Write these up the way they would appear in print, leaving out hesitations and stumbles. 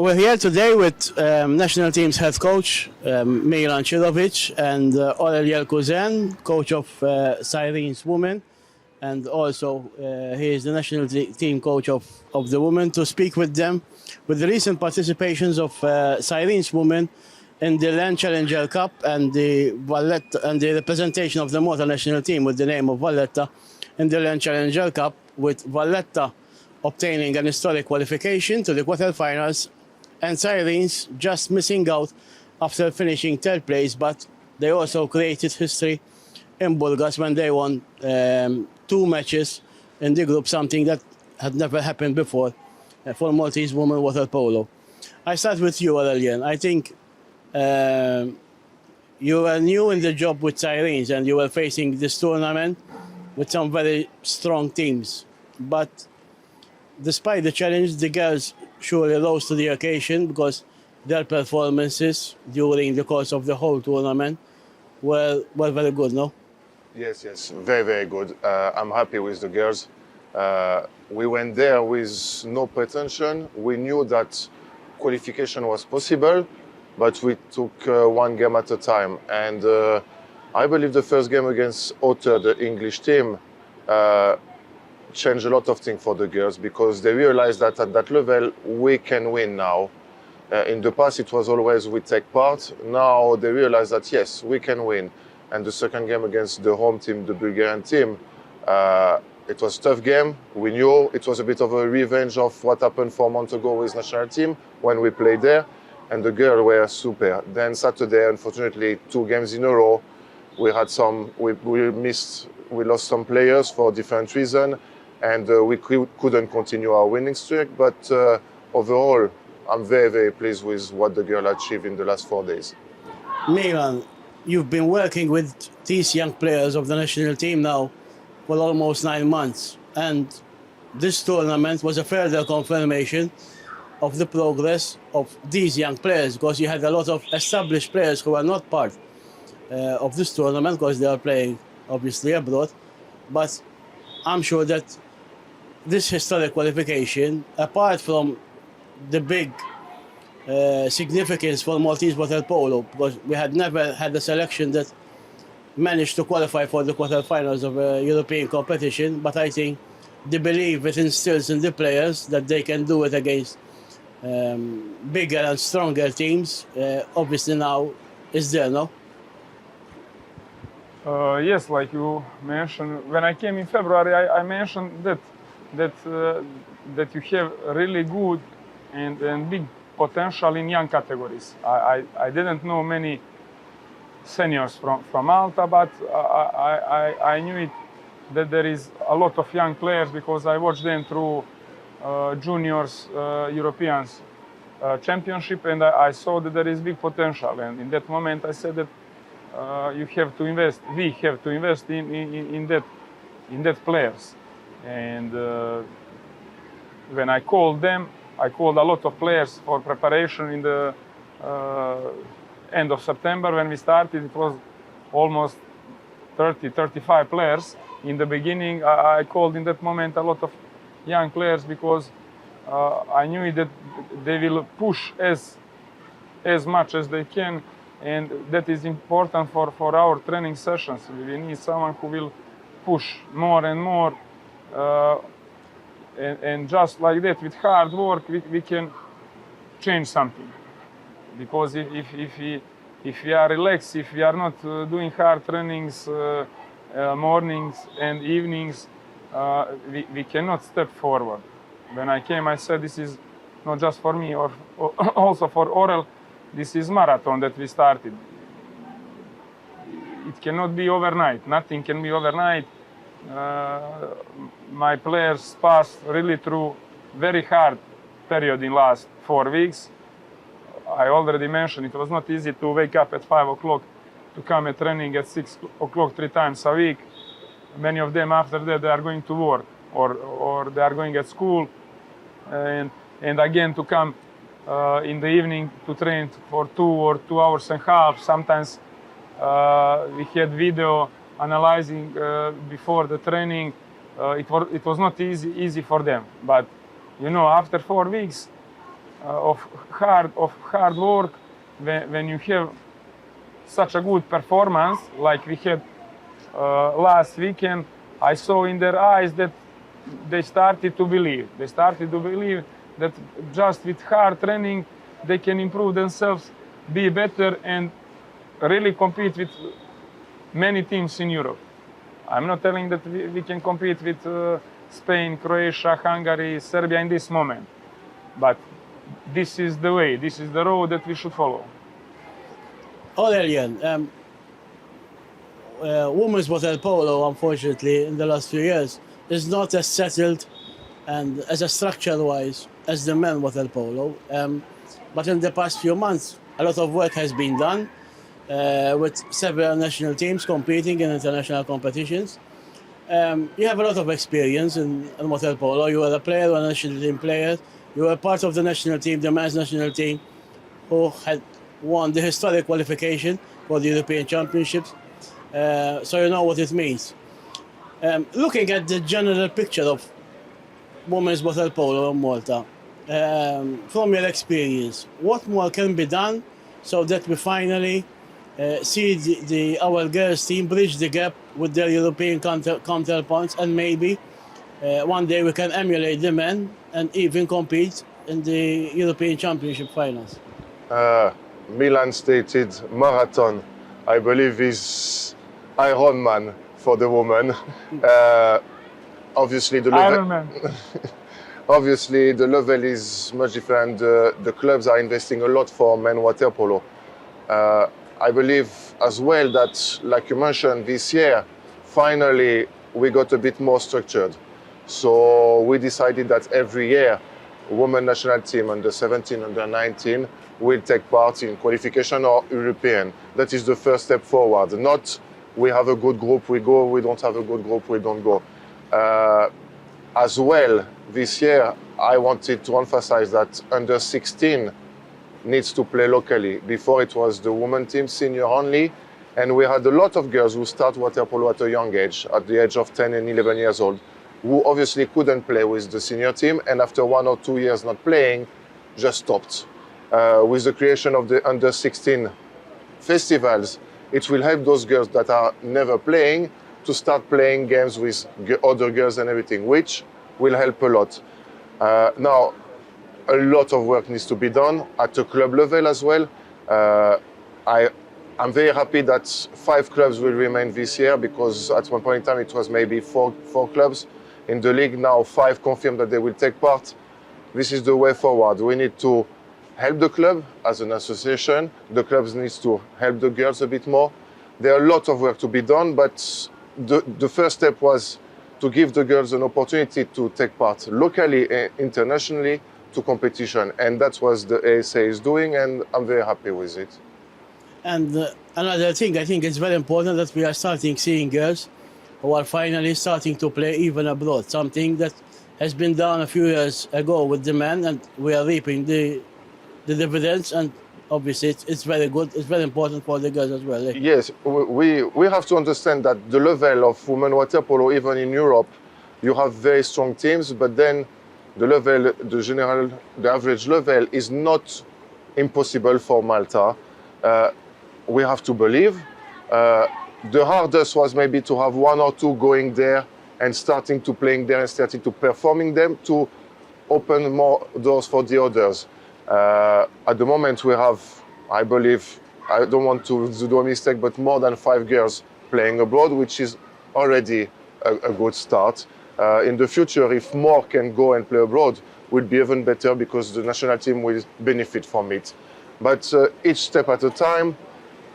We're here today with national team's head coach, Milan Cirovic, and Aurelien, coach of Sirens Women, and also he is the national team coach of the women, to speak with them with the recent participations of Sirens Women in the LEN Challenger Cup and the representation of the Malta national team with the name of Valletta in the LEN Challenger Cup, with Valletta obtaining an historic qualification to the quarterfinals and Sirens just missing out after finishing third place, but they also created history in Burgas when they won 2 matches in the group, something that had never happened before for Maltese women water polo. I start with you, Aurelien. I think you were new in the job with Sirens and you were facing this tournament with some very strong teams. But despite the challenge, the girls surely rose to the occasion because their performances during the course of the whole tournament were very good, no? Yes, very, very good. I'm happy with the girls. We went there with no pretension. We knew that qualification was possible, but we took one game at a time. And I believe the first game against Otter, the English team, changed a lot of things for the girls because they realized that at that level we can win now. In the past it was always we take part. Now they realize that yes, we can win. And the second game against the home team, the Bulgarian team, it was a tough game. We knew it was a bit of a revenge of what happened 4 months ago with national team when we played there, and the girls were super. Then Saturday, unfortunately, 2 games in a row, we had we lost some players for different reasons, and we couldn't continue our winning streak. But overall, I'm very, very pleased with what the girl achieved in the last 4 days. Milan, you've been working with these young players of the national team now for almost 9 months, and this tournament was a further confirmation of the progress of these young players, because you had a lot of established players who are not part of this tournament because they are playing obviously abroad. But I'm sure that this historic qualification, apart from the big significance for Maltese water polo, because we had never had a selection that managed to qualify for the quarterfinals of a European competition, but I think the belief it instills in the players that they can do it against bigger and stronger teams, obviously now is there, no? Yes, like you mentioned, when I came in February, I mentioned that you have really good and big potential in young categories. I didn't know many seniors from Malta, but I knew it that there is a lot of young players because I watched them through juniors Europeans championship, and I saw that there is big potential. And in that moment, I said that we have to invest in that players. And when I called them, I called a lot of players for preparation in the end of September. When we started, it was almost 35 players. In the beginning, I called in that moment a lot of young players because I knew that they will push as much as they can, and that is important for our training sessions. We need someone who will push more and more, and just like that, with hard work, we can change something. Because if we are relaxed, if we are not doing hard trainings mornings and evenings, we cannot step forward. When I came, I said this is not just for me, or also for Aurel. This is marathon that we started. It cannot be overnight. Nothing can be overnight. My players passed really through very hard period in last 4 weeks. I already mentioned it was not easy to wake up at 5 o'clock to come at training at 6 o'clock 3 times a week. Many of them after that they are going to work or they are going at school, and again to come in the evening to train for 2 or 2 hours and a half. Sometimes we had video analyzing before the training. It was not easy for them, but you know, after 4 weeks hard work. When you have such a good performance like we had last weekend, I saw in their eyes that they started to believe. They started to believe that just with hard training they can improve themselves, be better, and really compete with many teams in Europe. I'm not telling that we can compete with Spain, Croatia, Hungary, Serbia in this moment, but this is the way, this is the road that we should follow. Aurelien, women's waterpolo, unfortunately, in the last few years, is not as settled and as a structure-wise as the men waterpolo. But in the past few months, a lot of work has been done with several national teams competing in international competitions. You have a lot of experience in waterpolo. You were a player, a national team player. You were part of the national team, the men's national team, who had won the historic qualification for the European Championships. So you know what it means. Looking at the general picture of women's waterpolo in Malta, from your experience, what more can be done so that we finally see our girls team bridge the gap with their European counterparts, and maybe one day we can emulate the men and even compete in the European Championship finals? Milan stated marathon, I believe, is Ironman for the woman. Obviously, the level, obviously the level is much different. The clubs are investing a lot for men water polo. I believe as well that, like you mentioned, this year, finally we got a bit more structured. So we decided that every year, women national team under 17, under 19 will take part in qualification or European. That is the first step forward. Not we have a good group, we go, we don't have a good group, we don't go. As well, this year, I wanted to emphasize that under 16 needs to play locally. Before it was the women team, senior only, and we had a lot of girls who start water polo at a young age, at the age of 10 and 11 years old, who obviously couldn't play with the senior team, and after 1 or 2 years not playing, just stopped. With the creation of the under 16 festivals, it will help those girls that are never playing to start playing games with other girls and everything, which will help a lot. Now, a lot of work needs to be done at the club level as well. I'm very happy that 5 clubs will remain this year, because at one point in time it was maybe four clubs in the league. Now 5 confirmed that they will take part. This is the way forward. We need to help the club as an association. The clubs need to help the girls a bit more. There are a lot of work to be done, but the first step was to give the girls an opportunity to take part locally and internationally to competition. And that's what the ASA is doing, and I'm very happy with it. And another thing, I think it's very important that we are starting seeing girls who are finally starting to play even abroad, something that has been done a few years ago with the men, and we are reaping the dividends, and obviously it's very good, it's very important for the girls as well. Yes, we have to understand that the level of women water polo, even in Europe, you have very strong teams, but then the level, the average level is not impossible for Malta. We have to believe. The hardest was maybe to have 1 or 2 going there and starting to playing there and starting to performing them to open more doors for the others. At the moment we have, I believe, I don't want to do a mistake, but more than 5 girls playing abroad, which is already a good start. In the future, if more can go and play abroad, will be even better, because the national team will benefit from it. But each step at a time.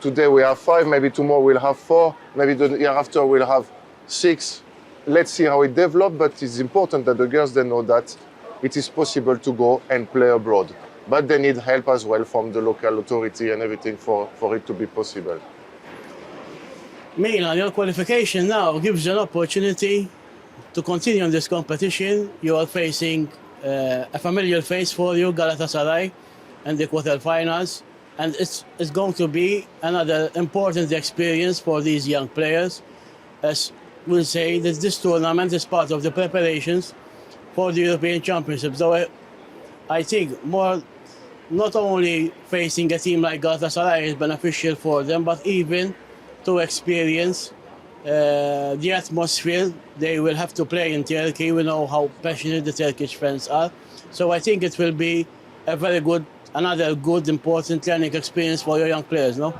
Today we have 5, maybe tomorrow we'll have 4, maybe the year after we'll have 6. Let's see how it develops, but it's important that the girls, they know that it is possible to go and play abroad. But they need help as well from the local authority and everything for it to be possible. Milan, your qualification now gives you an opportunity to continue in this competition. You are facing a familiar face for you, Galatasaray, in the quarterfinals. And it's going to be another important experience for these young players, as we'll say that this tournament is part of the preparations for the European Championships. So I think more not only facing a team like Galatasaray is beneficial for them, but even to experience the atmosphere they will have to play in Turkey. We know how passionate the Turkish fans are. So I think it will be a another good, important learning experience for your young players, no?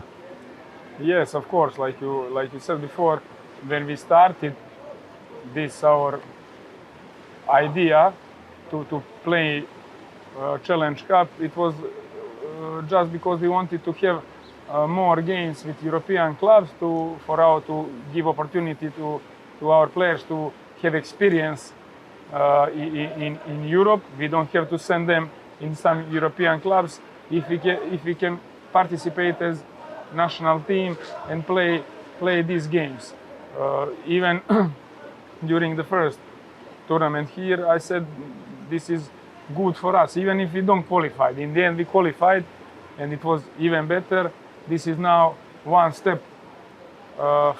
Yes, of course. Like you said before, when we started this our idea to play Challenge Cup, it was just because we wanted to have more games with European clubs to give opportunity to our players to have experience in Europe. We don't have to send them in some European clubs. If we can participate as national team and play these games. Even during the first tournament here, I said this is good for us, even if we don't qualify. In the end, we qualified, and it was even better. This is now one step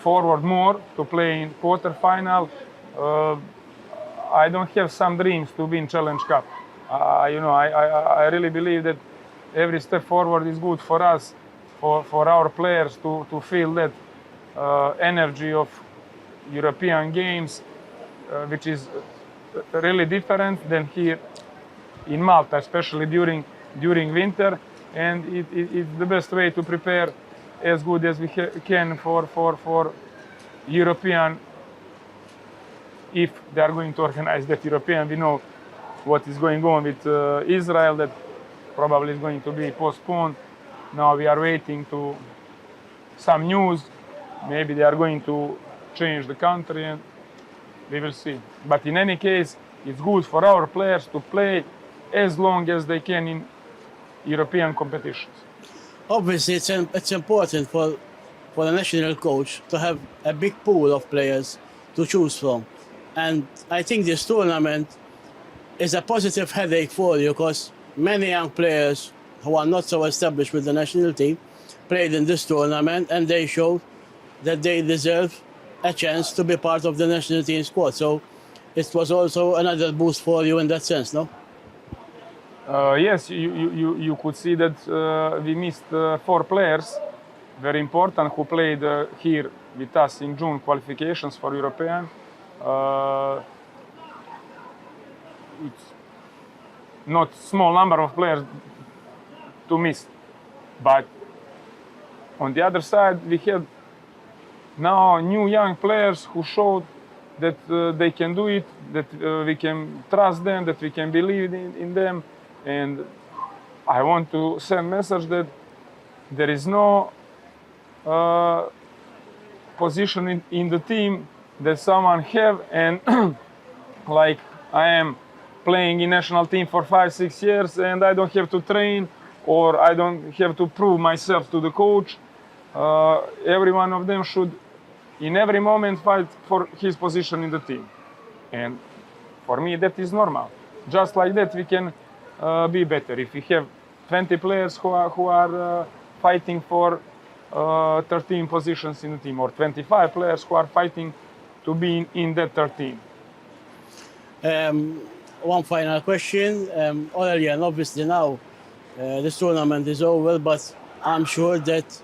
forward more to play in quarterfinal. I don't have some dreams to win Challenge Cup. I really believe that every step forward is good for us, for our players to feel that energy of European games, which is really different than here in Malta, especially during winter. And it's the best way to prepare as good as we can for European. If they are going to organize that European, we know what is going on with Israel, that probably is going to be postponed. Now we are waiting to some news. Maybe they are going to change the country, and we will see. But in any case, it's good for our players to play as long as they can in European competitions. Obviously, it's important for the national coach to have a big pool of players to choose from. And I think this tournament is a positive headache for you, because many young players who are not so established with the national team played in this tournament, and they showed that they deserve a chance to be part of the national team squad. So it was also another boost for you in that sense, no? Yes, you could see that we missed 4 players, very important, who played here with us in June qualifications for European. It's not small number of players to miss, but on the other side we had now new young players who showed that they can do it, that we can trust them, that we can believe in them. And I want to send a message that there is no position in the team that someone have, and like I am playing in national team for 5-6 years and I don't have to train, or I don't have to prove myself to the coach. Every one of them should in every moment fight for his position in the team. And for me that is normal. Just like that we can be better. If we have 20 players who are fighting for 13 positions in the team, or 25 players who are fighting to be in that 13. One final question. Aurelien, obviously now this tournament is over, but I'm sure that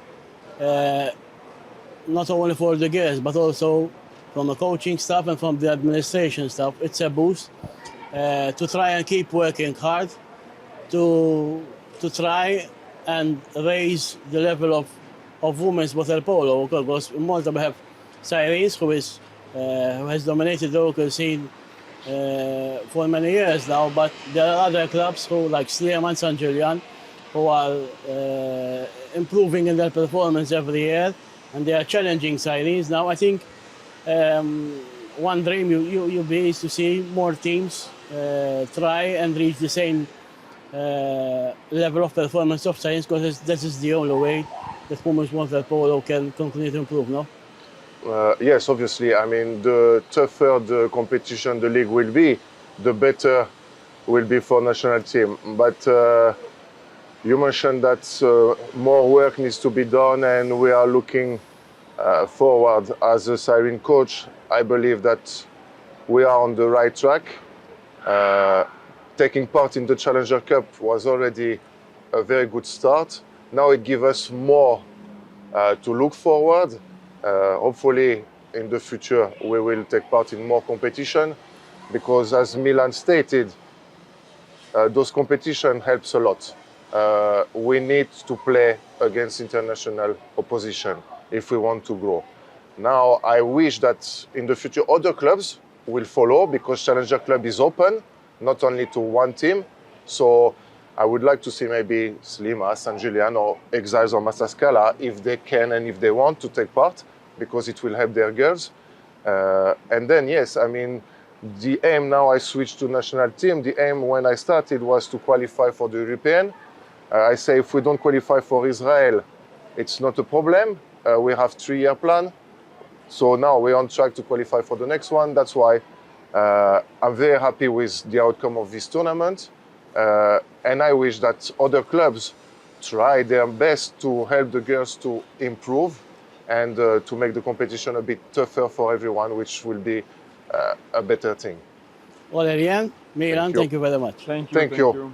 not only for the girls, but also from the coaching staff and from the administration staff, it's a boost to try and keep working hard to try and raise the level of women's waterpolo. Because in Malta we have Sirens, who has dominated the local scene for many years now, but there are other clubs who, like Sirens and Julian, who are improving in their performance every year, and they are challenging Sirens. Now I think one dream you be is to see more teams try and reach the same level of performance of Sirens, because this is the only way that women's waterpolo can continue to improve, no? Yes, obviously. I mean, the tougher the competition, the league will be, the better will be for national team. But you mentioned that more work needs to be done, and we are looking forward. As a Siren coach, I believe that we are on the right track. Taking part in the Challenger Cup was already a very good start. Now it gives us more to look forward. Hopefully in the future we will take part in more competition, because as Milan stated, those competition helps a lot. We need to play against international opposition if we want to grow. Now I wish that in the future other clubs will follow, because Challenger Club is open, not only to one team. So I would like to see maybe Slima, San Julian or Exiles or Massascala, if they can and if they want to take part, because it will help their girls. And then, yes, I mean, the aim now, I switched to national team. The aim when I started was to qualify for the European. I say if we don't qualify for Israel, it's not a problem. We have 3-year plan. So now we're on track to qualify for the next one. That's why I'm very happy with the outcome of this tournament. And I wish that other clubs try their best to help the girls to improve and to make the competition a bit tougher for everyone, which will be a better thing. Aurelien, Milan, Thank you. thank you very much. Thank you. Thank you.